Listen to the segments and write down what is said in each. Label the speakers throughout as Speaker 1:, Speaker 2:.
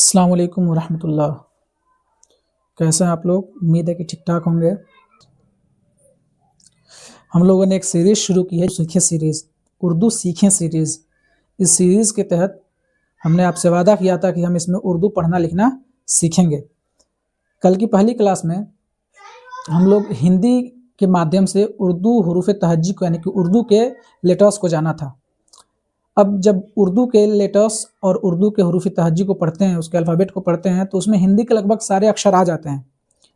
Speaker 1: अस्सलाम वालेकुम वरहमतुल्लाह। कैसे हैं आप लोग? उम्मीद है कि ठीक ठाक होंगे। हम लोगों ने एक सीरीज़ शुरू की है, सीखे सीरीज़, उर्दू सीखें सीरीज़। इस सीरीज़ के तहत हमने आपसे वादा किया था कि हम इसमें उर्दू पढ़ना लिखना सीखेंगे। कल की पहली क्लास में हम लोग हिंदी के माध्यम से उर्दू हुरूफ़ तहज्जी को यानी कि उर्दू के लेटर्स को जाना था। अब जब उर्दू के लेटर्स और उर्दू के हुरूफ़ तहज्जी को पढ़ते हैं, उसके अल्फ़ाबेट को पढ़ते हैं, तो उसमें हिंदी के लगभग सारे अक्षर आ जाते हैं।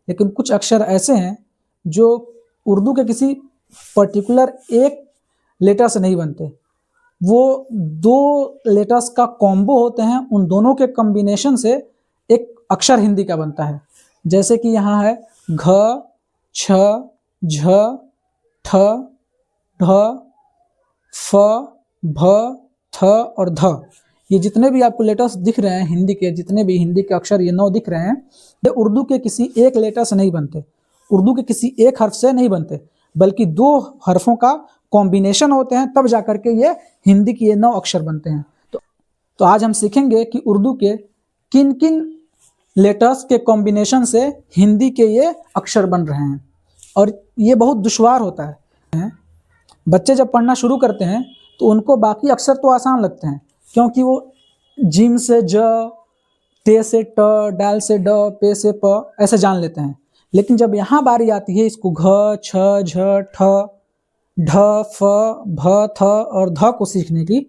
Speaker 1: लेकिन कुछ अक्षर ऐसे हैं जो उर्दू के किसी पर्टिकुलर एक लेटर से नहीं बनते। वो दो लेटर्स का कॉम्बो होते हैं, उन दोनों के कॉम्बिनेशन से एक अक्षर हिंदी का बनता है। जैसे कि यहाँ है घ, छ, झ, ठ, ढ, फ, भ, थ और ध। ये जितने भी आपको लेटर्स दिख रहे हैं हिंदी के, जितने भी हिंदी के अक्षर ये 9 दिख रहे हैं, ये उर्दू के किसी एक लेटर से नहीं बनते, उर्दू के किसी एक हर्फ से नहीं बनते, बल्कि दो हर्फों का कॉम्बिनेशन होते हैं, तब जाकर के ये हिंदी के ये 9 अक्षर बनते हैं। तो आज हम सीखेंगे कि उर्दू के किन किन लेटर्स के कॉम्बिनेशन से हिंदी के ये अक्षर बन रहे हैं। और ये बहुत दुश्वार होता है। बच्चे जब पढ़ना शुरू करते हैं तो उनको बाकी अक्षर तो आसान लगते हैं, क्योंकि वो जीम से ज, टे से ट, डाल से ड, पे से प ऐसे जान लेते हैं। लेकिन जब यहाँ बारी आती है इसको घ, छ, झ, ठ, ढ, फ, भ, थ और ध को सीखने की,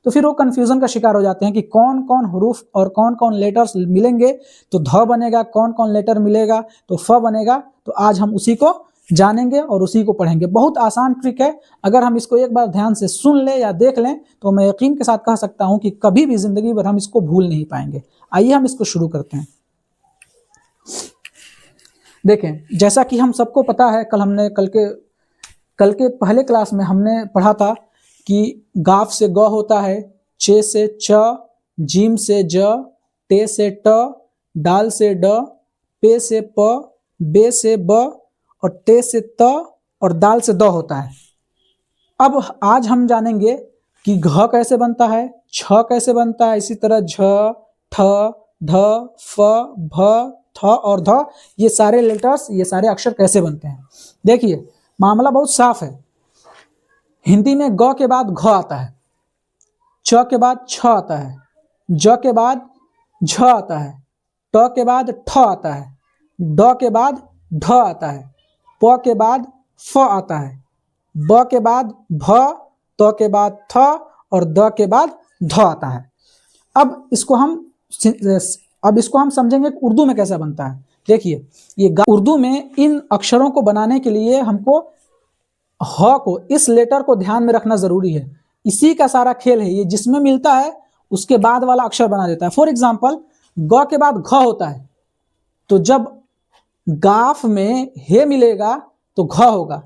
Speaker 1: तो फिर वो कन्फ्यूज़न का शिकार हो जाते हैं कि कौन कौन हुरूफ और कौन कौन लेटर्स मिलेंगे तो ध बनेगा, कौन कौन लेटर मिलेगा तो फ बनेगा। तो आज हम उसी को जानेंगे और उसी को पढ़ेंगे। बहुत आसान ट्रिक है, अगर हम इसको एक बार ध्यान से सुन लें या देख लें तो मैं यकीन के साथ कह सकता हूं कि कभी भी ज़िंदगी भर हम इसको भूल नहीं पाएंगे। आइए हम इसको शुरू करते हैं। देखें, जैसा कि हम सबको पता है, कल के पहले क्लास में हमने पढ़ा था कि गाफ से ग होता है, चे से च, जीम से ज, टे से ट, डाल से ड, पे से प, बे से ब और टे से त और दाल से द होता है। अब आज हम जानेंगे कि घ कैसे बनता है, छ कैसे बनता है, इसी तरह झ, ठ, ढ, फ, भ, थ और ध, ये सारे लेटर्स, ये सारे अक्षर कैसे बनते हैं। देखिए, मामला बहुत साफ है। हिंदी में ग के बाद घ आता है, च के बाद छ आता है, ज के बाद झ आता है, ट के बाद ठ आता है, ड के बाद ढ आता है, प के बाद फ आता है, ब के बाद भ, त के बाद थ और द के बाद ध आता है। अब इसको हम समझेंगे कि उर्दू में कैसा बनता है। देखिए, ये उर्दू में इन अक्षरों को बनाने के लिए हमको ह को, इस लेटर को ध्यान में रखना जरूरी है। इसी का सारा खेल है, ये जिसमें मिलता है उसके बाद वाला अक्षर बना देता है। फॉर एग्जाम्पल, ग के बाद घ होता है, तो जब गाफ में हे मिलेगा तो घ होगा।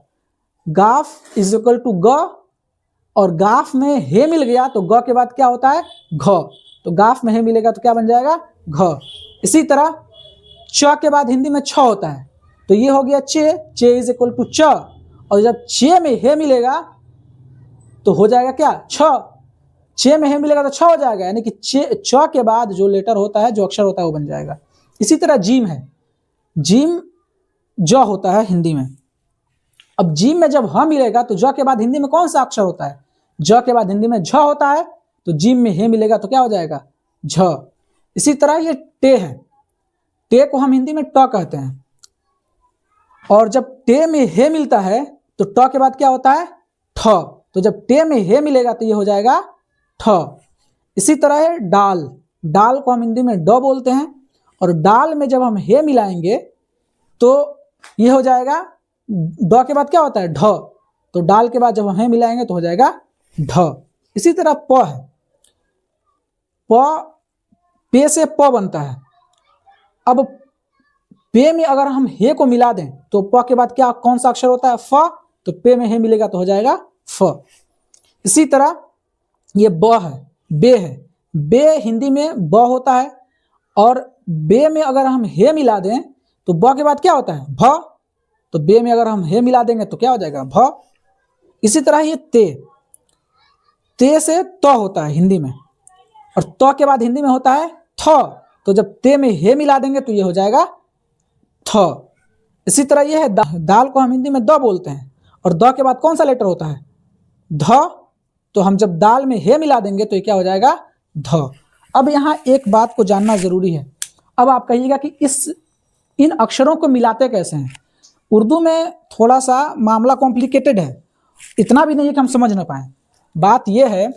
Speaker 1: गाफ इज इक्वल टू ग और गाफ में हे मिल गया तो ग के बाद क्या होता है घ, तो गाफ में हे मिलेगा तो क्या बन जाएगा घ। इसी तरह च के बाद हिंदी में छ होता है, तो ये हो गया चे, चे इज इक्वल टू च, और जब चे में हे मिलेगा तो हो जाएगा क्या छ, चे में हे मिलेगा तो छ हो जाएगा, यानी कि च के बाद जो लेटर होता है, जो अक्षर होता है वो बन जाएगा। इसी तरह जीम है, जीम ज होता है हिंदी में। अब जीम में जब ह मिलेगा तो ज के बाद हिंदी में कौन सा अक्षर होता है, ज के बाद हिंदी में झ होता है, तो जीम में हे मिलेगा तो क्या हो जाएगा झ। इसी तरह ये टे है, टे को हम हिंदी में ट कहते हैं, और जब टे में हे मिलता है तो ट के बाद क्या होता है ठ, तो जब टे में हे मिलेगा तो ये हो जाएगा ठ। इसी तरह है डाल, डाल को हम हिंदी में ड बोलते हैं, और डाल में जब हम हे मिलाएंगे तो ये हो जाएगा ड के बाद क्या होता है ढ, तो डाल के बाद जब हम हे मिलाएंगे तो हो जाएगा ढ। इसी तरह प है, पे से प बनता है। अब पे में अगर हम हे को मिला दें तो प के बाद क्या, कौन सा अक्षर होता है फ, तो पे में हे मिलेगा तो हो जाएगा फ। इसी तरह ये ब है, बे है, बे हिंदी में ब होता है, और बे में अगर हम हे मिला दें तो ब के बाद क्या होता है भ, तो बे में अगर हम हे मिला देंगे तो क्या हो जाएगा भ। इसी तरह ये ते से त होता है हिंदी में, और त के बाद हिंदी में होता है थ, तो जब ते में हे मिला देंगे तो ये हो जाएगा थ। इसी तरह ये है दाल को हम हिंदी में द बोलते हैं और द के बाद कौन सा लेटर होता है ध, तो हम जब दाल में हे मिला देंगे तो ये क्या हो जाएगा ध। अब यहाँ एक बात को जानना जरूरी है। अब आप कहिएगा कि इन अक्षरों को मिलाते कैसे हैं। उर्दू में थोड़ा सा मामला कॉम्प्लिकेटेड है, इतना भी नहीं है कि हम समझ ना पाए। बात यह है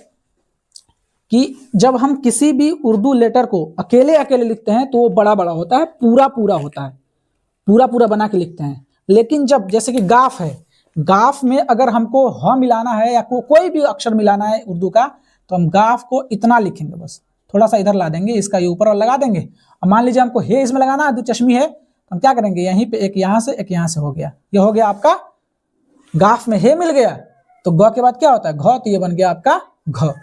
Speaker 1: कि जब हम किसी भी उर्दू लेटर को अकेले अकेले लिखते हैं तो वो बड़ा बड़ा होता है, पूरा पूरा होता है, पूरा पूरा बना के लिखते हैं। लेकिन जब जैसे कि गाफ है, गाफ में अगर हमको ह मिलाना है या कोई भी अक्षर मिलाना है उर्दू का, तो हम गाफ को इतना लिखेंगे, बस थोड़ा सा इधर ला देंगे, इसका ये ऊपर लगा देंगे। अब मान लीजिए हमको हे इसमें लगाना है, दो चश्मी है, तो हम क्या करेंगे, यहीं पे एक यहाँ से एक यहाँ से हो गया, ये हो गया आपका गाफ में हे मिल गया। तो ग के बाद क्या होता है घ, तो ये बन गया आपका घ।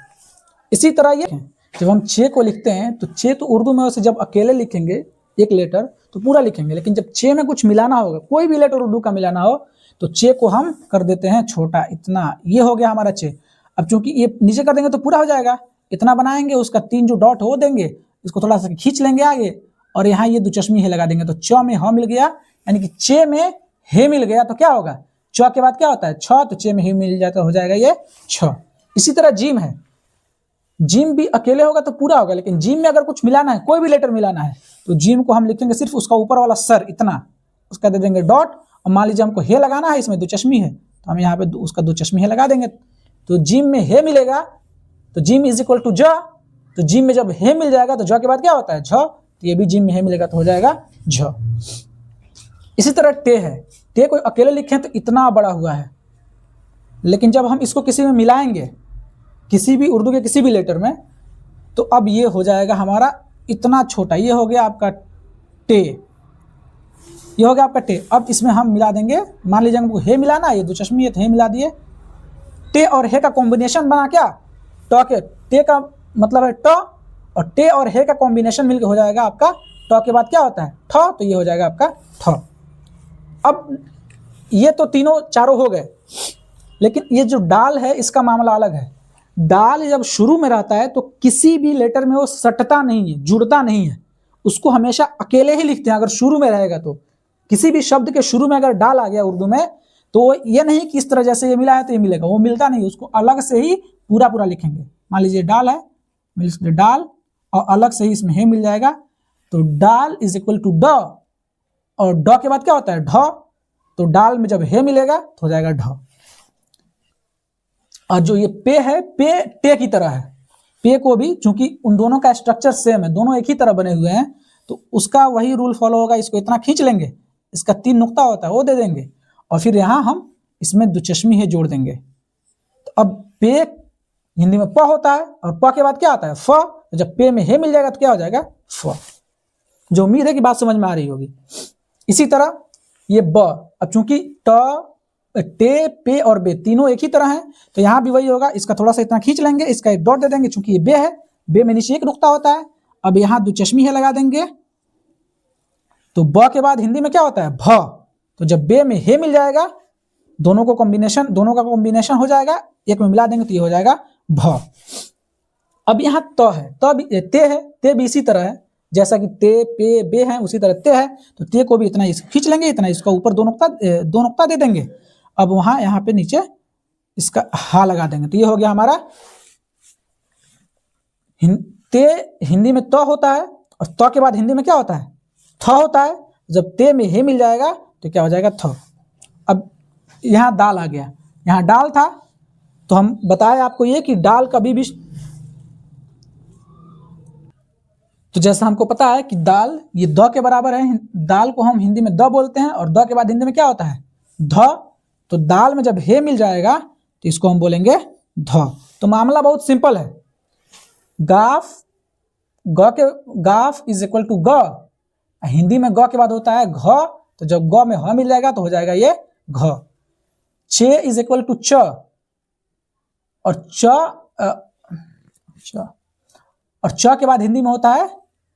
Speaker 1: इसी तरह ये जब हम चे को लिखते हैं तो चे तो उर्दू में वैसे जब अकेले लिखेंगे एक लेटर तो पूरा लिखेंगे, लेकिन जब चे में कुछ मिलाना होगा, कोई भी लेटर उर्दू का मिलाना हो, तो चे को हम कर देते हैं छोटा, इतना, ये हो गया हमारा चे। अब चूंकि ये नीचे कर देंगे तो पूरा हो जाएगा, इतना बनाएंगे, उसका 3 जो डॉट हो देंगे, इसको थोड़ा सा खींच लेंगे आगे और यहाँ ये दो चश्मी है लगा देंगे, तो च में ह मिल गया, यानी कि चे में हे मिल गया। तो क्या होगा, च के बाद क्या होता है छ, तो चे में हे मिल जाता, हो जाएगा ये छ। इसी तरह जीम है, जीम भी अकेले होगा तो पूरा होगा, लेकिन जीम में अगर कुछ मिलाना है, कोई भी लेटर मिलाना है, तो जीम को हम लिखेंगे सिर्फ उसका ऊपर वाला सर इतना, उसका दे देंगे डॉट। और मान लीजिए हमको हे लगाना है, इसमें दो चश्मी है, तो हम यहाँ पे उसका दो चश्मी है लगा देंगे, तो जीम में हे मिलेगा, तो जीम इज इक्वल टू ज। तो जीम में जब हे मिल जाएगा तो ज के बाद क्या होता है झ, तो ये भी जीम में हे मिलेगा तो हो जाएगा झ। इसी तरह टे है, टे को अकेले लिखें तो इतना बड़ा हुआ है, लेकिन जब हम इसको किसी में मिलाएंगे, किसी भी उर्दू के किसी भी लेटर में, तो अब ये हो जाएगा हमारा इतना छोटा, ये हो गया आपका टे, ये हो गया आपका टे। अब इसमें हम मिला देंगे, मान लीजिए हमको हे मिलाना है, ये दो चश्मी है तो हे मिला दिए, टे और हे का कॉम्बिनेशन बना क्या ट के, टे का मतलब है ट, और टे और हे का कॉम्बिनेशन मिलकर हो जाएगा आपका ट के बाद क्या होता है ठ, तो ये हो जाएगा आपका ठ। अब ये तो तीनों चारों हो गए, लेकिन ये जो डाल है इसका मामला अलग है। डाल जब शुरू में रहता है तो किसी भी लेटर में वो सटता नहीं है, जुड़ता नहीं है, उसको हमेशा अकेले ही लिखते हैं। अगर शुरू में रहेगा तो किसी भी शब्द के शुरू में अगर डाल आ गया उर्दू में, तो ये नहीं कि इस तरह जैसे ये मिला है तो ये मिलेगा, वो मिलता नहीं, उसको अलग से ही पूरा पूरा लिखेंगे। मान लीजिए डाल है, डाल और अलग से ही इसमें हे मिल जाएगा, तो डाल इज इक्वल टू ड, और ड के बाद क्या होता है ढ, तो डाल में जब हे मिलेगा तो हो जाएगा ढ। और जो ये पे है, पे टे की तरह है, पे को भी चूंकि उन दोनों का स्ट्रक्चर सेम है, दोनों एक ही तरह बने हुए हैं, तो उसका वही रूल फॉलो होगा। इसको इतना खींच लेंगे, इसका 3 नुक्ता होता है वो दे देंगे, और फिर यहाँ हम इसमें दो चश्मी है जोड़ देंगे। तो अब पे हिंदी में प होता है, और प के बाद क्या आता है फ, तो जब पे में हे मिल जाएगा तो क्या हो जाएगा फ। जो उम्मीद है कि बात समझ में आ रही होगी। इसी तरह ये ब, अब चूंकि ट, टे, पे और बे तीनों एक ही तरह हैं, तो यहाँ भी वही होगा, इसका थोड़ा सा इतना खींच लेंगे, इसका एक डॉट दे देंगे, चूंकि ये बे है, बे में नीचे एक नुक्ता होता है। अब यहाँ दो चश्मी है लगा देंगे, तो ब के बाद हिंदी में क्या होता है भ, तो जब बे में हे मिल जाएगा, दोनों का कॉम्बिनेशन हो जाएगा, एक में मिला देंगे तो ये हो जाएगा भ। अब यहाँ त है, त भी ते है, ते भी इसी तरह है, जैसा कि ते, पे, बे है, उसी तरह ते है, तो ते को भी इतना इसको खींच लेंगे, इतना इसका ऊपर दो नुक्ता दे देंगे। अब वहां यहाँ पे नीचे इसका हा लगा देंगे, तो ये हो गया हमारा ते। हिंदी में त होता है, और त के बाद हिंदी में क्या होता है थ होता है। जब ते में हे मिल जाएगा तो क्या हो जाएगा थ। अब यहाँ दाल आ गया, यहाँ डाल था, तो हम बताए आपको ये कि डाल कभी भी, तो जैसा हमको पता है कि दाल ये द के बराबर है, दाल को हम हिंदी में द बोलते हैं, और द के बाद हिंदी में क्या होता है ध, तो दाल में जब हे मिल जाएगा तो इसको हम बोलेंगे ध। तो मामला बहुत सिंपल है, गाफ इज इक्वल टू ग, हिंदी में ग के बाद होता है घ, तो जब ग में ह मिल जाएगा तो हो जाएगा ये घ। चे इज इक्वल टू च, और च के बाद हिंदी में होता है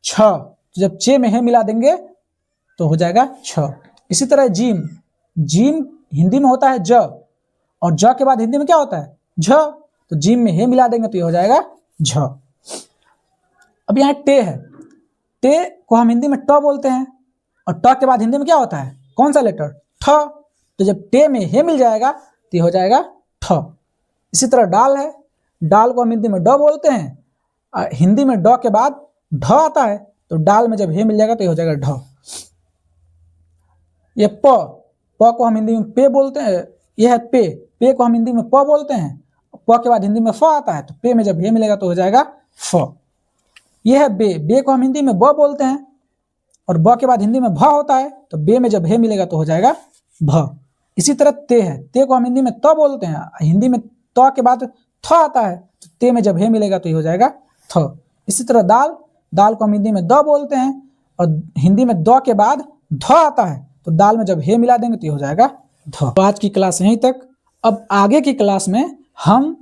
Speaker 1: छ, तो जब चे में हे मिला देंगे तो हो जाएगा छ। इसी तरह जीम हिंदी में होता है ज, और ज के बाद हिंदी में क्या होता है झ, तो जीम में हे मिला देंगे तो ये हो जाएगा झ। अब यहाँ टे है, टे को हम हिंदी में ट बोलते हैं, और ट के बाद हिंदी में क्या होता है, कौन सा लेटर, ठ। तो जब टे में हे मिल जाएगा तो हो जाएगा ठ। इसी तरह डाल है, डाल को हम हिंदी में ड बोलते हैं, हिंदी में ड के बाद ढ आता है, तो डाल में जब हे मिल जाएगा तो हो जाएगा ढ। ये प को हम हिंदी में पे बोलते हैं, यह है पे को हम हिंदी में प बोलते हैं, प के बाद हिंदी में फ आता है, तो पे में जब हे मिलेगा तो हो जाएगा फ। यह है बे को हम हिंदी में ब बोलते हैं, और ब के बाद हिंदी में भ होता है, तो बे में जब हे मिलेगा तो हो जाएगा भ। इसी तरह ते है, ते को हम हिंदी में त बोलते हैं, हिंदी में त के बाद थ आता है, तो ते में जब हे मिलेगा तो ये हो जाएगा थ। इसी तरह दाल को हम हिंदी में द बोलते हैं, और हिंदी में द के बाद ध आता है, तो दाल में जब हे मिला देंगे तो ये हो जाएगा ध। तो आज की क्लास यहीं तक। अब आगे की क्लास में हम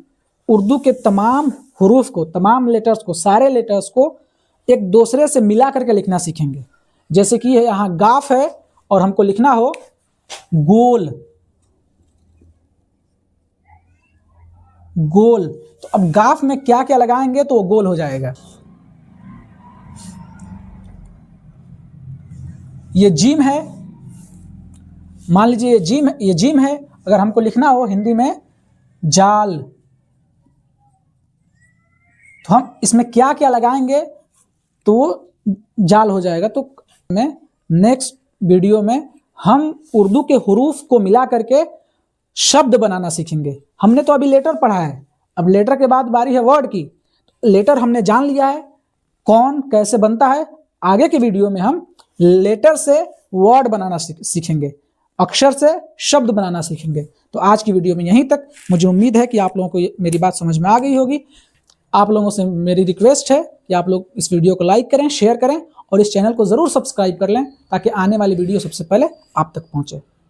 Speaker 1: उर्दू के तमाम हुरूफ को, तमाम लेटर्स को, सारे लेटर्स को एक दूसरे से मिला करके लिखना सीखेंगे। जैसे कि यहाँ गाफ है और हमको लिखना हो गोल, गोल, तो अब गाफ में क्या क्या लगाएंगे तो वो गोल हो जाएगा। ये जीम है, मान लीजिए ये जीम है, अगर हमको लिखना हो हिंदी में जाल, तो हम इसमें क्या क्या लगाएंगे तो जाल हो जाएगा। तो मैं नेक्स्ट वीडियो में हम उर्दू के हुरूफ को मिला करके शब्द बनाना सीखेंगे। हमने तो अभी लेटर पढ़ा है, अब लेटर के बाद बारी है वर्ड की। लेटर हमने जान लिया है कौन कैसे बनता है, आगे के वीडियो में हम लेटर से वर्ड बनाना सीखेंगे, अक्षर से शब्द बनाना सीखेंगे। तो आज की वीडियो में यहीं तक। मुझे उम्मीद है कि आप लोगों को मेरी बात समझ में आ गई होगी। आप लोगों से मेरी रिक्वेस्ट है कि आप लोग इस वीडियो को लाइक करें, शेयर करें, और इस चैनल को ज़रूर सब्सक्राइब कर लें ताकि आने वाली वीडियो सबसे पहले आप तक पहुंचे।